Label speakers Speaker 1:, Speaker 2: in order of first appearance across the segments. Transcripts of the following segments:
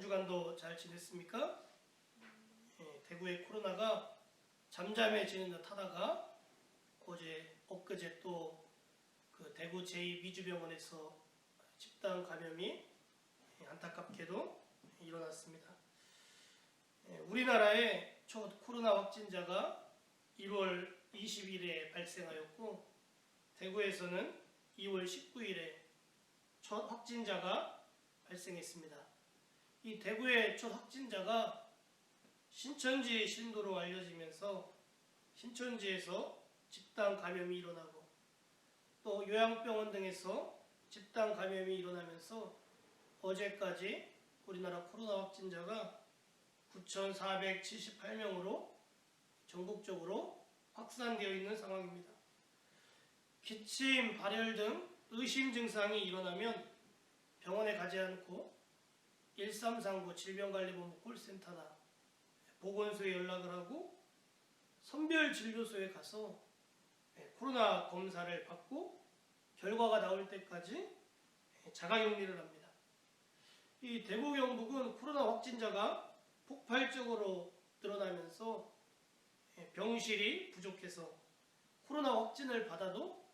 Speaker 1: 한 주간도 잘 지냈습니까? 대구의 코로나가 잠잠해지는 듯 하다가 엊그제 또 그 대구 제2미주병원에서 집단 감염이 안타깝게도 일어났습니다. 우리나라의 첫 코로나 확진자가 1월 20일에 발생하였고 대구에서는 2월 19일에 첫 확진자가 발생했습니다. 이 대구의 첫 확진자가 신천지 신도로 알려지면서 신천지에서 집단 감염이 일어나고 또 요양병원 등에서 집단 감염이 일어나면서 어제까지 우리나라 코로나 확진자가 9,478명으로 전국적으로 확산되어 있는 상황입니다. 기침, 발열 등 의심 증상이 일어나면 병원에 가지 않고 1339 질병관리본부 콜센터나 보건소에 연락을 하고 선별진료소에 가서 코로나 검사를 받고 결과가 나올 때까지 자가격리를 합니다. 이 대구 경북은 코로나 확진자가 폭발적으로 늘어나면서 병실이 부족해서 코로나 확진을 받아도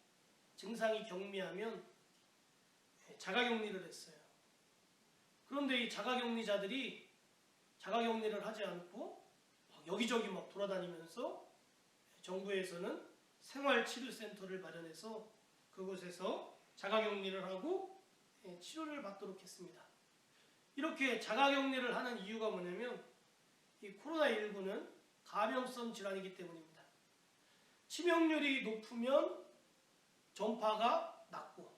Speaker 1: 증상이 경미하면 자가격리를 했어요. 그런데 이 자가격리자들이 자가격리를 하지 않고 여기저기 막 돌아다니면서 정부에서는 생활치료센터를 마련해서 그곳에서 자가격리를 하고 치료를 받도록 했습니다. 이렇게 자가격리를 하는 이유가 뭐냐면 이 코로나19는 감염성 질환이기 때문입니다. 치명률이 높으면 전파가 낮고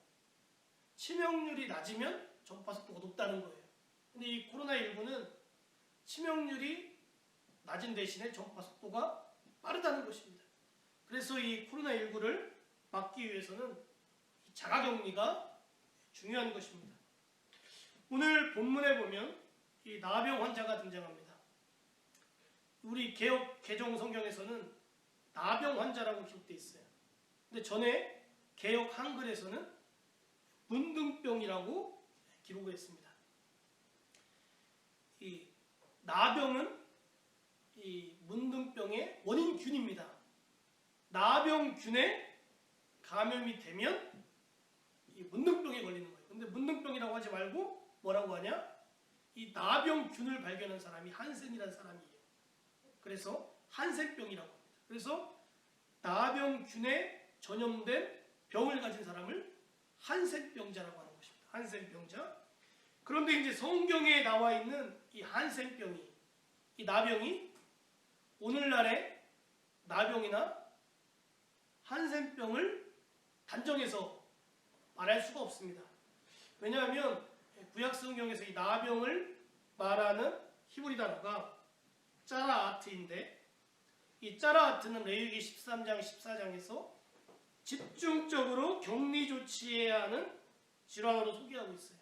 Speaker 1: 치명률이 낮으면 전파 속도가 높다는 거예요. 근데 이 코로나19는 치명률이 낮은 대신에 전파 속도가 빠르다는 것입니다. 그래서 이 코로나19를 막기 위해서는 자가격리가 중요한 것입니다. 오늘 본문에 보면 이 나병 환자가 등장합니다. 우리 개역 개정 성경에서는 나병 환자라고 기록되어 있어요. 근데 전에 개역 한글에서는 문둥병이라고 기록을 했습니다. 이 나병은 이 문둥병의 원인균입니다. 나병균에 감염이 되면 이 문둥병에 걸리는 거예요. 근데 문둥병이라고 하지 말고 뭐라고 하냐? 이 나병균을 발견한 사람이 한센이라는 사람이에요. 그래서 한센병이라고 합니다. 그래서 나병균에 전염된 병을 가진 사람을 한센병자라고 하는 것입니다. 한센병자. 그런데 이제 성경에 나와 있는 이 한센병이, 이 나병이 오늘날의 나병이나 한센병을 단정해서 말할 수가 없습니다. 왜냐하면 구약 성경에서 이 나병을 말하는 히브리 단어가 짜라아트인데 이 짜라아트는 레위기 13장 14장에서 집중적으로 격리 조치해야 하는 질환으로 소개하고 있어요.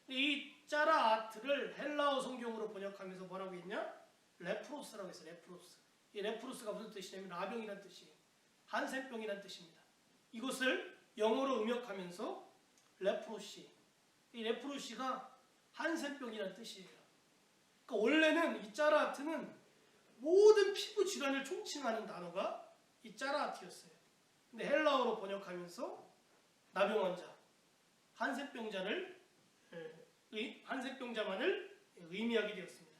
Speaker 1: 이 짜라아트를 헬라어 성경으로 번역하면서 뭐라고 했냐? 레프로스라고 했어요. 레프로스. 이 레프로스가 무슨 뜻이냐면 나병이란 뜻이에요. 한센병이란 뜻입니다. 이것을 영어로 음역하면서 레프로시. 이 레프로시가 한센병이란 뜻이에요. 그러니까 원래는 이 짜라아트는 모든 피부 질환을 총칭하는 단어가 이 짜라아트였어요. 근데 헬라어로 번역하면서 나병 환자, 한센병자만을 의미하게 되었습니다.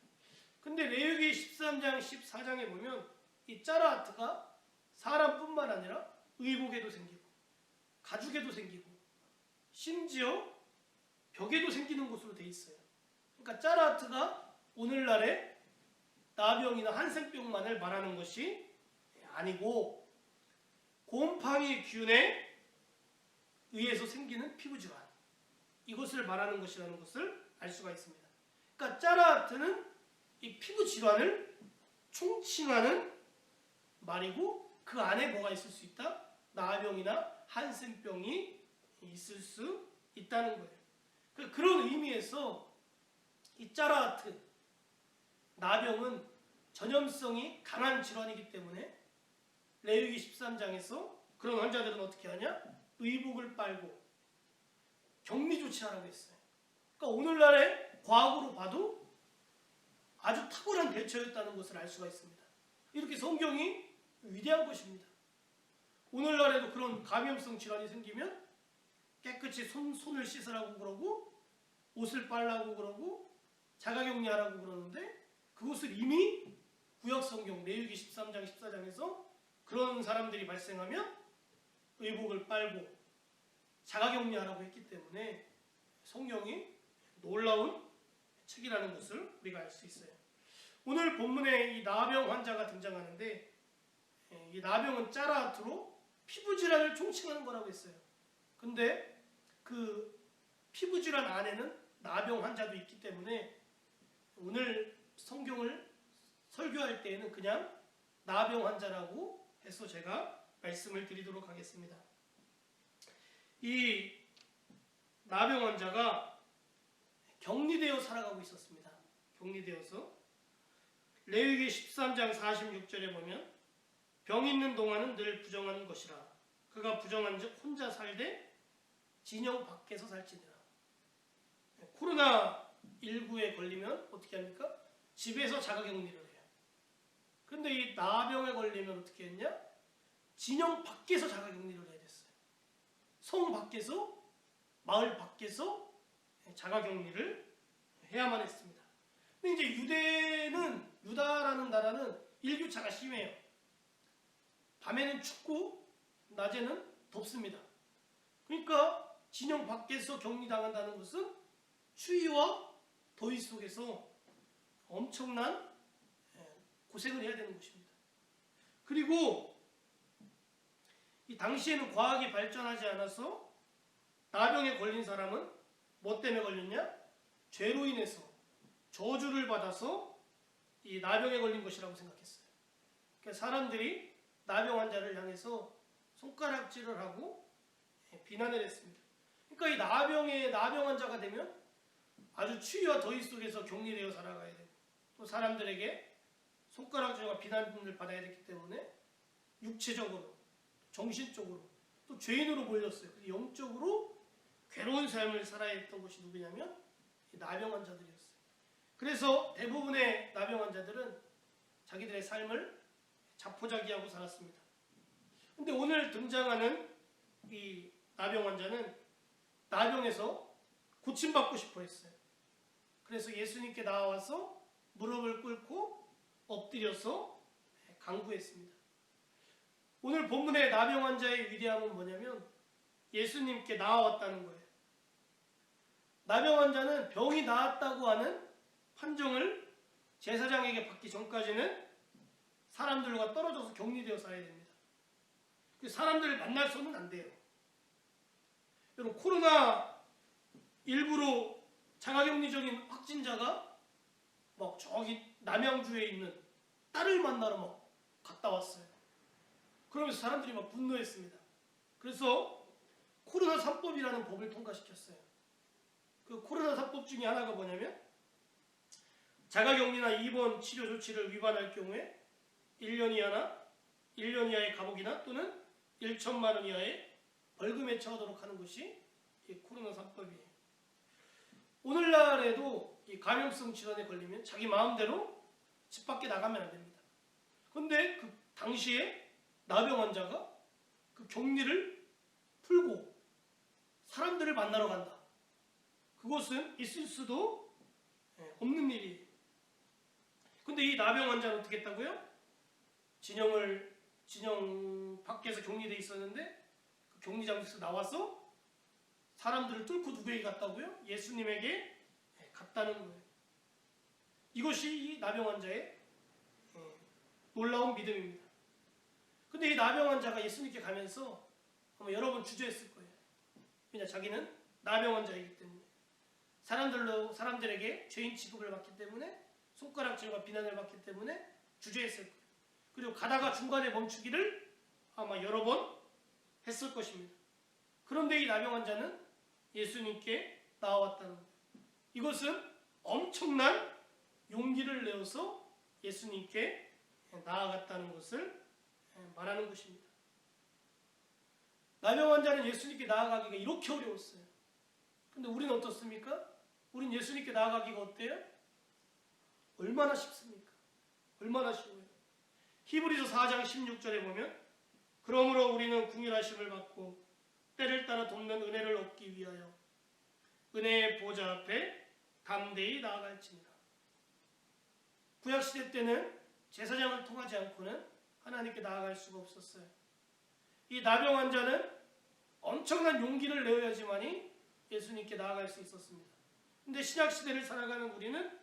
Speaker 1: 근데 레위기 13장 14장에 보면 이 짜라아트가 사람뿐만 아니라 의복에도 생기고 가죽에도 생기고 심지어 벽에도 생기는 것으로 되어 있어요. 그러니까 짜라아트가 오늘날의 나병이나 한센병만을 말하는 것이 아니고 곰팡이균에 의해서 생기는 피부질환, 이것을 말하는 것이라는 것을 알 수가 있습니다. 그러니까 짜라아트는 이 피부질환을 총칭하는 말이고 그 안에 뭐가 있을 수 있다? 나병이나 한센병이 있을 수 있다는 거예요. 그런 의미에서 이 짜라아트, 나병은 전염성이 강한 질환이기 때문에 레위기 13장에서 그런 환자들은 어떻게 하냐? 의복을 빨고 격리 조치하라고 했어요. 그러니까 오늘날의 과학으로 봐도 아주 탁월한 대처였다는 것을 알 수가 있습니다. 이렇게 성경이 위대한 것입니다. 오늘날에도 그런 감염성 질환이 생기면 깨끗이 손을 씻으라고 그러고 옷을 빨라고 그러고 자가격리하라고 그러는데 그것을 이미 구약성경 레위기 13장 14장에서 그런 사람들이 발생하면 의복을 빨고 자가격리하라고 했기 때문에 성경이 놀라운 책이라는 것을 우리가 알 수 있어요. 오늘 본문에 이 나병 환자가 등장하는데 이 나병은 짜라하트로 피부질환을 총칭하는 거라고 했어요. 근데 그 피부질환 안에는 나병 환자도 있기 때문에 오늘 성경을 설교할 때에는 그냥 나병 환자라고 해서 제가 말씀을 드리도록 하겠습니다. 이 나병 환자가 격리되어 살아가고 있었습니다. 격리되어서 레위기 13장 46절에 보면 병 있는 동안은 늘 부정한 것이라 그가 부정한즉 혼자 살되 진영 밖에서 살지니라. 코로나19에 걸리면 어떻게 합니까? 집에서 자가격리를 해요. 그런데 이 나병에 걸리면 어떻게 했냐? 진영 밖에서 자가격리를 해야 됐어요. 성 밖에서, 마을 밖에서 자가격리를 해야만 했습니다. 근데 이제 유다라는 나라는 일교차가 심해요. 밤에는 춥고 낮에는 덥습니다. 그러니까 진영 밖에서 격리당한다는 것은 추위와 더위 속에서 엄청난 고생을 해야 되는 것입니다. 그리고 이 당시에는 과학이 발전하지 않아서 나병에 걸린 사람은 뭐 때문에 걸렸냐? 죄로 인해서 저주를 받아서 이 나병에 걸린 것이라고 생각했어요. 그러니까 사람들이 나병 환자를 향해서 손가락질을 하고 비난을 했습니다. 그러니까 이 나병 환자가 되면 아주 추위와 더위 속에서 격리되어 살아가야 되고 또 사람들에게 손가락질과 비난을 받아야 되기 때문에 육체적으로, 정신적으로 또 죄인으로 몰렸어요. 그래서 영적으로 괴로운 삶을 살아야 했던 것이 누구냐면 이 나병 환자들이었어요. 그래서 대부분의 나병 환자들은 자기들의 삶을 자포자기하고 살았습니다. 근데 오늘 등장하는 이 나병 환자는 나병에서 고침받고 싶어 했어요. 그래서 예수님께 나와서 무릎을 꿇고 엎드려서 간구했습니다. 오늘 본문의 나병 환자의 위대함은 뭐냐면 예수님께 나아왔다는 거예요. 나병 환자는 병이 나았다고 하는 판정을 제사장에게 받기 전까지는 사람들과 떨어져서 격리되어 살아야 됩니다. 사람들을 만나서는 안 돼요. 여러분 코로나19로 자가격리적인 확진자가 막 저기 남양주에 있는 딸을 만나러 막 갔다 왔어요. 그러면서 사람들이 막 분노했습니다. 그래서 코로나 3법이라는 법을 통과시켰어요. 그 코로나 3법 중에 하나가 뭐냐면 자가격리나 입원 치료 조치를 위반할 경우에 1년 이하의 감옥이나 또는 1천만 원 이하의 벌금에 처하도록 하는 것이 이 코로나 3법이에요. 오늘날에도 이 감염성 질환에 걸리면 자기 마음대로 집 밖에 나가면 안 됩니다. 그런데 그 당시에 나병 환자가 그 격리를 풀고 사람들을 만나러 간다. 그것은 있을 수도 없는 일이에요. 근데 이 나병 환자는 어떻게 했다고요? 진영 밖에서 격리돼 있었는데 그 격리 장소에서 나와서 사람들을 뚫고 누구에게 갔다고요? 예수님에게 갔다는 거예요. 이것이 이 나병 환자의 놀라운 믿음입니다. 근데 이 나병 환자가 예수님께 가면서 아마 여러 번 주저했을 거예요. 왜냐 자기는 나병 환자이기 때문에 사람들에게 죄인 취급을 받기 때문에 손가락질과 비난을 받기 때문에 주저했을 거예요. 그리고 가다가 중간에 멈추기를 아마 여러 번 했을 것입니다. 그런데 이 나병 환자는 예수님께 나아왔다는 거예요. 이것은 엄청난 용기를 내어서 예수님께 나아갔다는 것을 말하는 것입니다. 나병 환자는 예수님께 나아가기가 이렇게 어려웠어요. 근데 우리는 어떻습니까? 우린 예수님께 나아가기가 어때요? 얼마나 쉽습니까? 얼마나 쉬워요. 히브리서 4장 16절에 보면 그러므로 우리는 긍휼하심을 받고 때를 따라 돕는 은혜를 얻기 위하여 은혜의 보좌 앞에 담대히 나아갈지니라. 구약시대 때는 제사장을 통하지 않고는 하나님께 나아갈 수가 없었어요. 이 나병 환자는 엄청난 용기를 내어야지만이 예수님께 나아갈 수 있었습니다. 근데 신약시대를 살아가는 우리는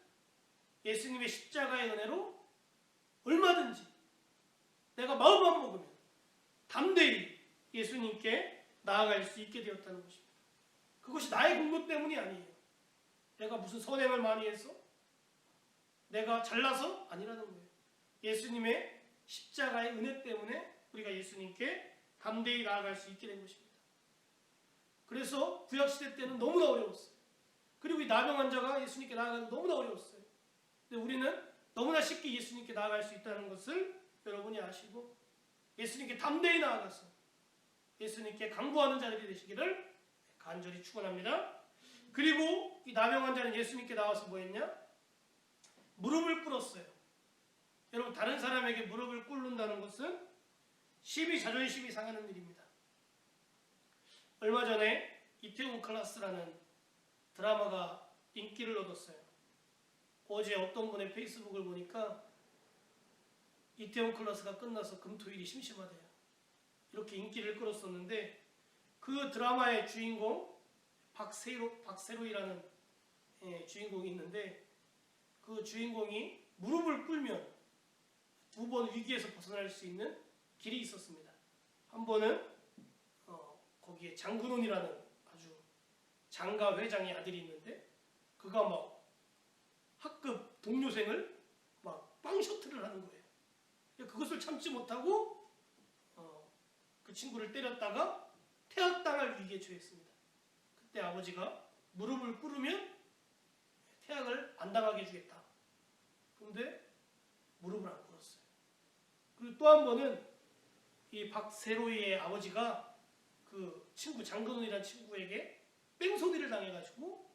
Speaker 1: 예수님의 십자가의 은혜로 얼마든지 내가 마음만 먹으면 담대히 예수님께 나아갈 수 있게 되었다는 것입니다. 그것이 나의 공부 때문이 아니에요. 내가 무슨 선행을 많이 해서 내가 잘나서 아니라는 거예요. 예수님의 십자가의 은혜 때문에 우리가 예수님께 담대히 나아갈 수 있게 된 것입니다. 그래서 구약시대 때는 너무나 어려웠어요. 그리고 이 나병 환자가 예수님께 나아가는 너무나 어려웠어요. 근데 우리는 너무나 쉽게 예수님께 나아갈 수 있다는 것을 여러분이 아시고 예수님께 담대히 나아가서 예수님께 강구하는 자들이 되시기를 간절히 축원합니다. 그리고 이 나병 환자는 예수님께 나와서 뭐 했냐? 무릎을 꿇었어요. 여러분, 다른 사람에게 무릎을 꿇는다는 것은 심히 자존심이 상하는 일입니다. 얼마 전에 이태원 클라스라는 드라마가 인기를 얻었어요. 어제 어떤 분의 페이스북을 보니까 이태원 클라스가 끝나서 금토일이 심심하대요. 이렇게 인기를 끌었었는데 그 드라마의 주인공 박세로이라는 주인공이 있는데 그 주인공이 무릎을 꿇으면 두 번 위기에서 벗어날 수 있는 길이 있었습니다. 한 번은 거기에 장근원이라는 아주 장가 회장의 아들이 있는데 그가 막 학급 동료생을 막 빵셔틀을 하는 거예요. 그것을 참지 못하고 그 친구를 때렸다가 퇴학당할 위기에 처했습니다. 그때 아버지가 무릎을 꿇으면 퇴학을 안 당하게 해주겠다. 그런데 무릎을 안 꿇었어요. 그리고 또 한 번은 이 박세로이의 아버지가 그 친구 장근원이라는 친구에게 뺑소니를 당해가지고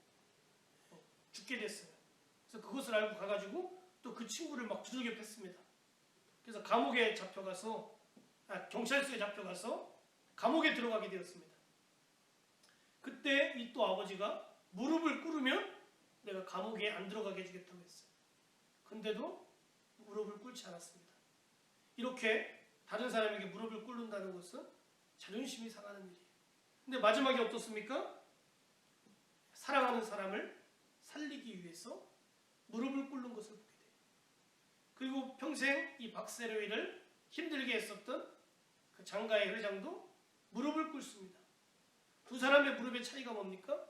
Speaker 1: 죽게 됐어요. 그래서 그것을 알고 가가지고 또 그 친구를 막 두들겨 팼습니다. 그래서 감옥에 잡혀가서 경찰서에 잡혀가서 감옥에 들어가게 되었습니다. 그때 이 또 아버지가 무릎을 꿇으면 내가 감옥에 안 들어가게 해주겠다고 했어요. 근데도 무릎을 꿇지 않았습니다. 이렇게 다른 사람에게 무릎을 꿇는다는 것은 자존심이 상하는 일이에요. 근데 마지막에 어떻습니까? 사랑하는 사람을 살리기 위해서 무릎을 꿇는 것을 보게 돼요. 그리고 평생 이 박세로이를 힘들게 했었던 그 장가의 회장도 무릎을 꿇습니다. 두 사람의 무릎의 차이가 뭡니까?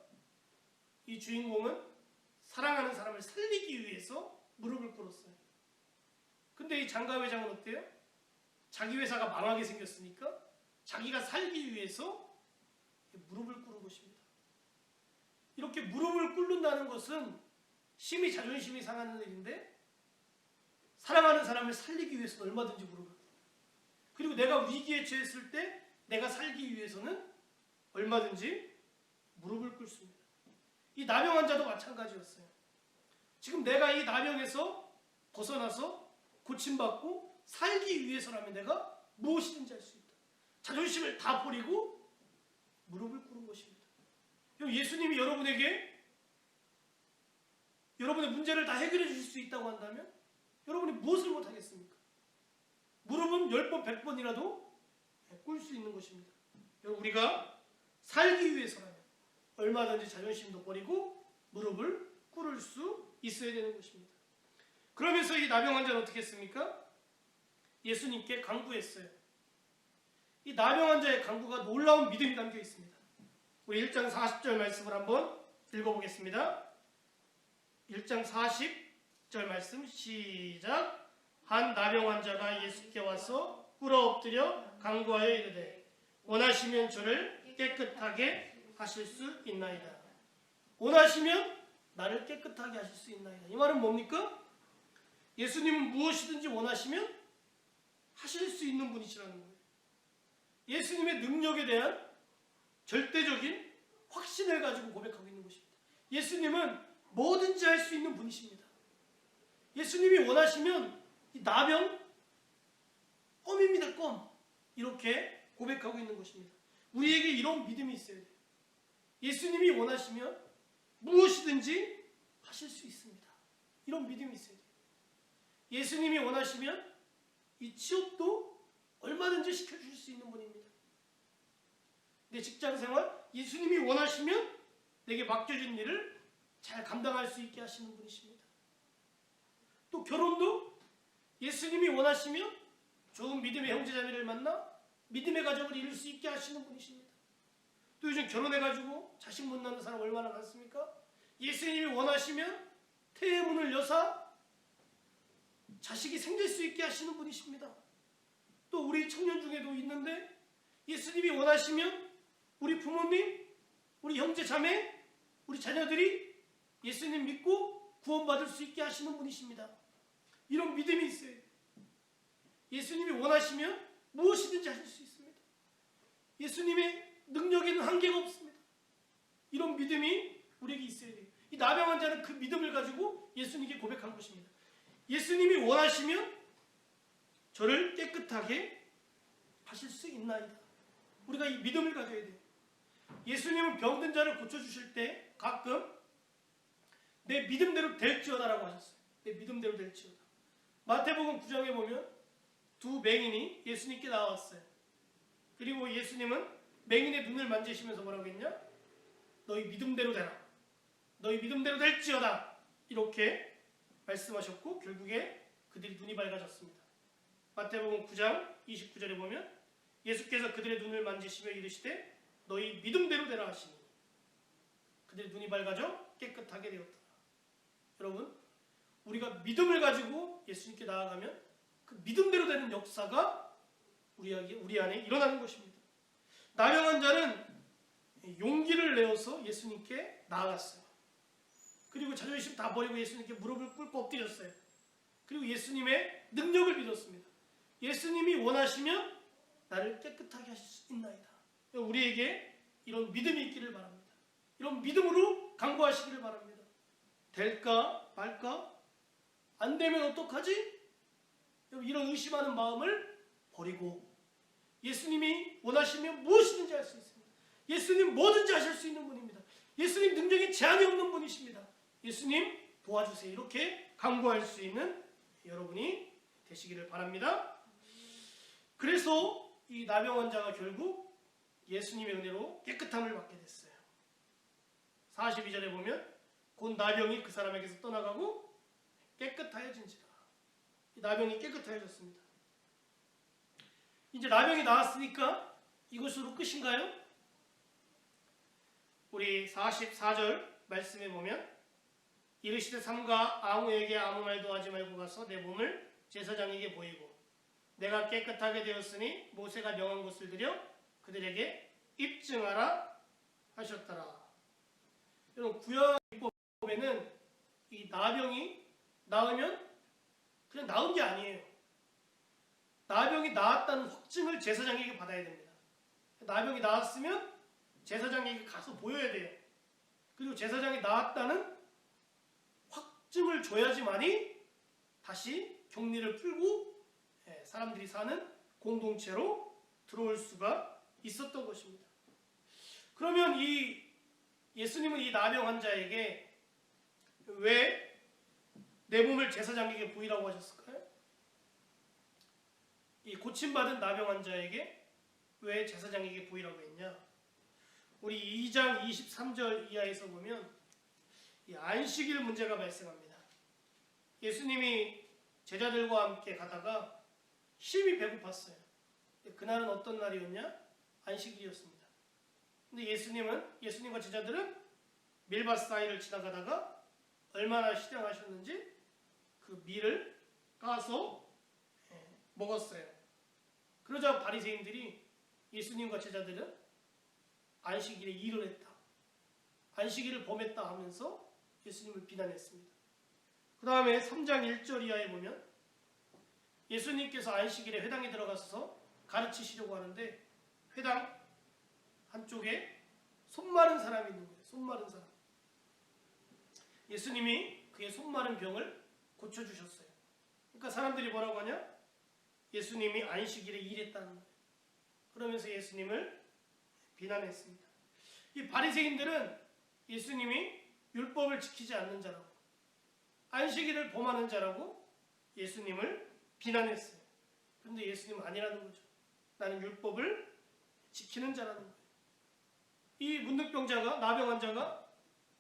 Speaker 1: 이 주인공은 사랑하는 사람을 살리기 위해서 무릎을 꿇었어요. 근데 이 장가 회장은 어때요? 자기 회사가 망하게 생겼으니까 자기가 살기 위해서 무릎을 꿇은 것입니다. 이렇게 무릎을 꿇는다는 것은 심히 자존심이 상하는 일인데 사랑하는 사람을 살리기 위해서는 얼마든지 무릎을 꿇어요. 그리고 내가 위기에 처했을 때 내가 살기 위해서는 얼마든지 무릎을 꿇습니다. 이 나병 환자도 마찬가지였어요. 지금 내가 이 나병에서 벗어나서 고침받고 살기 위해서라면 내가 무엇이든지 할 수 있다. 자존심을 다 버리고 무릎을 꿇은 것입니다. 예수님이 여러분에게 여러분의 문제를 다 해결해 주실 수 있다고 한다면 여러분이 무엇을 못하겠습니까? 무릎은 10번, 100번이라도 꿇을 수 있는 것입니다. 우리가 살기 위해서라면 얼마든지 자존심도 버리고 무릎을 꿇을 수 있어야 되는 것입니다. 그러면서 이 나병 환자는 어떻게 했습니까? 예수님께 간구했어요. 이 나병 환자의 간구가 놀라운 믿음이 담겨 있습니다. 우리 1장 40절 말씀을 한번 읽어보겠습니다. 1장 40절 말씀 시작. 한 나병 환자가 예수께 와서 꿇어 엎드려 간구하여 이르되 원하시면 저를 깨끗하게 하실 수 있나이다. 원하시면 나를 깨끗하게 하실 수 있나이다. 이 말은 뭡니까? 예수님은 무엇이든지 원하시면 하실 수 있는 분이시라는 거예요. 예수님의 능력에 대한 절대적인 확신을 가지고 고백하고 있는 것입니다. 예수님은 뭐든지 할 수 있는 분이십니다. 예수님이 원하시면 이 나병 껌입니다. 껌. 이렇게 고백하고 있는 것입니다. 우리에게 이런 믿음이 있어야 돼요. 예수님이 원하시면 무엇이든지 하실 수 있습니다. 이런 믿음이 있어야 돼요. 예수님이 원하시면 이 취업도 얼마든지 시켜주실 수 있는 분입니다. 내 직장생활 예수님이 원하시면 내게 맡겨진 일을 잘 감당할 수 있게 하시는 분이십니다. 또 결혼도 예수님이 원하시면 좋은 믿음의 형제자매를 만나 믿음의 가정을 이룰 수 있게 하시는 분이십니다. 또 요즘 결혼해가지고 자식 못 낳는 사람 얼마나 많습니까? 예수님이 원하시면 태의 문을 여사 자식이 생길 수 있게 하시는 분이십니다. 또 우리 청년 중에도 있는데 예수님이 원하시면 우리 부모님, 우리 형제 자매, 우리 자녀들이 예수님 믿고 구원받을 수 있게 하시는 분이십니다. 이런 믿음이 있어요. 예수님이 원하시면 무엇이든지 하실 수 있습니다. 예수님의 능력에는 한계가 없습니다. 이런 믿음이 우리에게 있어야 돼요. 이 나병 환자는 그 믿음을 가지고 예수님께 고백한 것입니다. 예수님이 원하시면 저를 깨끗하게 하실 수 있나이다. 우리가 이 믿음을 가져야 돼요. 예수님은 병든 자를 고쳐주실 때 가끔 내 믿음대로 될지어다라고 하셨어요. 내 믿음대로 될지어다. 마태복음 9장에 보면 두 맹인이 예수님께 나왔어요. 그리고 예수님은 맹인의 눈을 만지시면서 뭐라고 했냐? 너희 믿음대로 되라. 너희 믿음대로 될지어다. 이렇게 말씀하셨고 결국에 그들이 눈이 밝아졌습니다. 마태복음 9장 29절에 보면 예수께서 그들의 눈을 만지시며 이르시되 너희 믿음대로 되라 하시니 그들의 눈이 밝아져 깨끗하게 되었다. 여러분, 우리가 믿음을 가지고 예수님께 나아가면 그 믿음대로 되는 역사가 우리 안에 일어나는 것입니다. 나병 환자는 용기를 내어서 예수님께 나아갔어요. 그리고 자존심 다 버리고 예수님께 무릎을 꿇고 엎드렸어요. 그리고 예수님의 능력을 믿었습니다. 예수님이 원하시면 나를 깨끗하게 하실 수 있나이다. 우리에게 이런 믿음이 있기를 바랍니다. 이런 믿음으로 간구하시기를 바랍니다. 될까 말까? 안 되면 어떡하지? 이런 의심하는 마음을 버리고 예수님이 원하시면 무엇이든지 할 수 있습니다. 예수님 뭐든지 하실 수 있는 분입니다. 예수님 능력에 제한이 없는 분이십니다. 예수님 도와주세요. 이렇게 간구할 수 있는 여러분이 되시기를 바랍니다. 그래서 이 나병 환자가 결국 예수님의 은혜로 깨끗함을 받게 됐어요. 42절에 보면 곧 나병이 그 사람에게서 떠나가고 깨끗하여진지라. 이 나병이 깨끗하여졌습니다. 이제 나병이 나았으니까 이것으로 끝인가요? 우리 44절 말씀에 보면 이르시되 삼가 아무에게 아무 말도 하지 말고 가서 내 몸을 제사장에게 보이고 내가 깨끗하게 되었으니 모세가 명한 것을 들여 그들에게 입증하라 하셨더라. 여러분, 구약법에는 이 나병이 나으면 그냥 나은 게 아니에요. 나병이 나았다는 확증을 제사장에게 받아야 됩니다. 나병이 나았으면 제사장에게 가서 보여야 돼요. 그리고 제사장이 나았다는 확증을 줘야지만이 다시 격리를 풀고 사람들이 사는 공동체로 들어올 수가 있었던 것입니다. 그러면 예수님은 이 나병 환자에게 왜 내 몸을 제사장에게 보이라고 하셨을까요? 이 고침받은 나병 환자에게 왜 제사장에게 보이라고 했냐? 우리 2장 23절 이하에서 보면 이 안식일 문제가 발생합니다. 예수님이 제자들과 함께 가다가 심히 배고팠어요. 그날은 어떤 날이었냐? 안식일이었습니다. 근데 예수님과 제자들은 밀밭 사이를 지나가다가 얼마나 시장하셨는지 그 밀을 까서 먹었어요. 그러자 바리새인들이 예수님과 제자들은 안식일에 일을 했다, 안식일을 범했다 하면서 예수님을 비난했습니다. 그 다음에 3장 1절 이하에 보면 예수님께서 안식일에 회당에 들어가서 가르치시려고 하는데 회당 한쪽에 손 마른 사람이 있는 거예요. 손 마른 사람. 예수님이 그의 손마른 병을 고쳐주셨어요. 그러니까 사람들이 뭐라고 하냐? 예수님이 안식일에 일했다는 거예요. 그러면서 예수님을 비난했습니다. 이 바리새인들은 예수님이 율법을 지키지 않는 자라고, 안식일을 범하는 자라고 예수님을 비난했어요. 그런데 예수님은 아니라는 거죠. 나는 율법을 지키는 자라는 거예요. 이 문둥병자가, 나병 환자가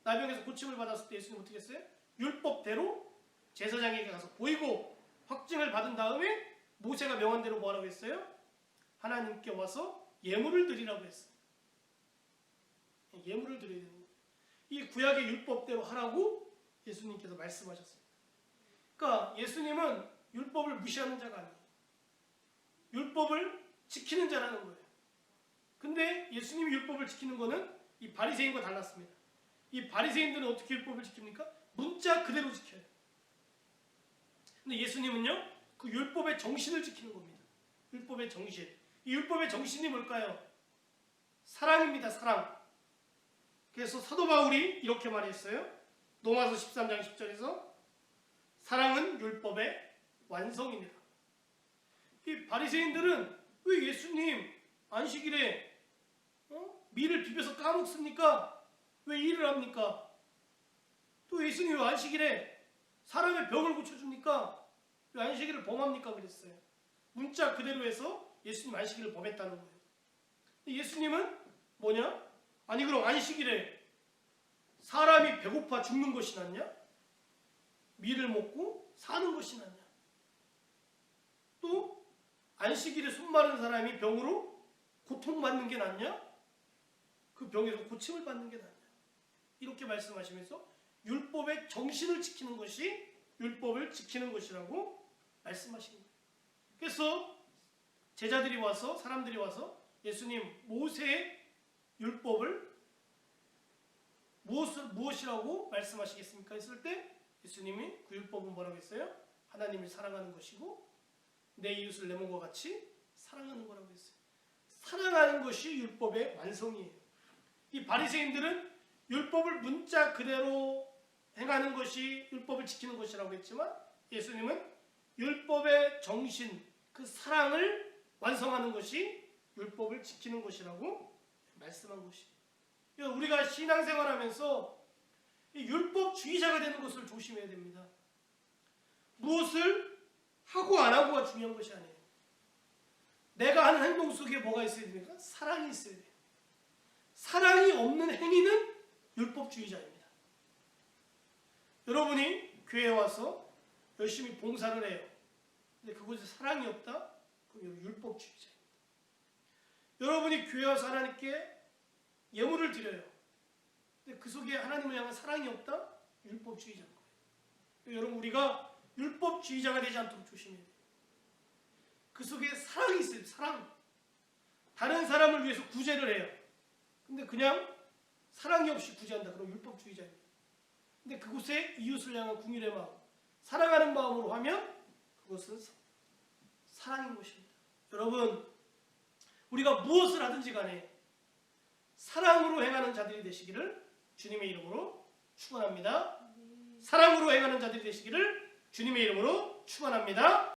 Speaker 1: 나병에서 고침을 받았을 때 예수님 어떻게 했어요? 율법대로 제사장에게 가서 보이고 확증을 받은 다음에 모세가 명한 대로 뭐라고 했어요? 하나님께 와서 예물을 드리라고 했어요. 예물을 드려야 되는 거예요. 이 구약의 율법대로 하라고 예수님께서 말씀하셨습니다. 그러니까 예수님은 율법을 무시하는 자가 아니에요. 율법을 지키는 자라는 거예요. 근데 예수님이 율법을 지키는 거는 이 바리새인과 달랐습니다. 이 바리새인들은 어떻게 율법을 지킵니까? 문자 그대로 지켜요. 근데 예수님은요, 그 율법의 정신을 지키는 겁니다. 율법의 정신. 이 율법의 정신이 뭘까요? 사랑입니다. 사랑. 그래서 사도 바울이 이렇게 말했어요. 로마서 13장 10절에서 사랑은 율법의 완성이니라. 이 바리새인들은 왜 예수님 안식일에 밀을 비벼서 까먹습니까? 왜 일을 합니까? 또 예수님 왜 안식일에 사람의 병을 고쳐줍니까? 왜 안식일을 범합니까? 그랬어요. 문자 그대로 해서 예수님 안식일을 범했다는 거예요. 예수님은 뭐냐? 아니 그럼 안식일에 사람이 배고파 죽는 것이 낫냐? 밀을 먹고 사는 것이 낫냐? 또 안식일에 손마른 사람이 병으로 고통받는 게 낫냐? 그 병에서 고침을 받는 게 낫냐? 이렇게 말씀하시면서 율법의 정신을 지키는 것이 율법을 지키는 것이라고 말씀하신 거예요. 그래서 제자들이 와서, 사람들이 와서 예수님 모세의 율법을 무엇이라고 말씀하시겠습니까? 했을 때 예수님이 그 율법은 뭐라고 했어요? 하나님을 사랑하는 것이고 내 이웃을 내 몸과 같이 사랑하는 거라고 했어요. 사랑하는 것이 율법의 완성이에요. 이 바리새인들은 율법을 문자 그대로 행하는 것이 율법을 지키는 것이라고 했지만 예수님은 율법의 정신, 그 사랑을 완성하는 것이 율법을 지키는 것이라고 말씀한 것이에요. 우리가 신앙생활하면서 율법주의자가 되는 것을 조심해야 됩니다. 무엇을 하고 안 하고가 중요한 것이 아니에요. 내가 하는 행동 속에 뭐가 있어야 됩니까? 사랑이 있어야 돼요. 사랑이 없는 행위는 율법주의자입니다. 여러분이 교회에 와서 열심히 봉사를 해요. 근데 그곳에 사랑이 없다? 그럼 율법주의자입니다. 여러분이 교회 와서 하나님께 예물을 드려요. 근데 그 속에 하나님을 향한 사랑이 없다? 율법주의자인 거예요. 여러분 우리가 율법주의자가 되지 않도록 조심해야 돼요. 그 속에 사랑이 있어요. 사랑. 다른 사람을 위해서 구제를 해요. 근데 그냥 사랑이 없이 구제한다. 그럼 율법주의자입니다. 근데 그곳에 이웃을 향한 긍휼의 마음, 사랑하는 마음으로 하면 그것은 사랑인 것입니다. 여러분 우리가 무엇을 하든지 간에 사랑으로 행하는 자들이 되시기를 주님의 이름으로 축원합니다. 사랑으로 행하는 자들이 되시기를 주님의 이름으로 축원합니다.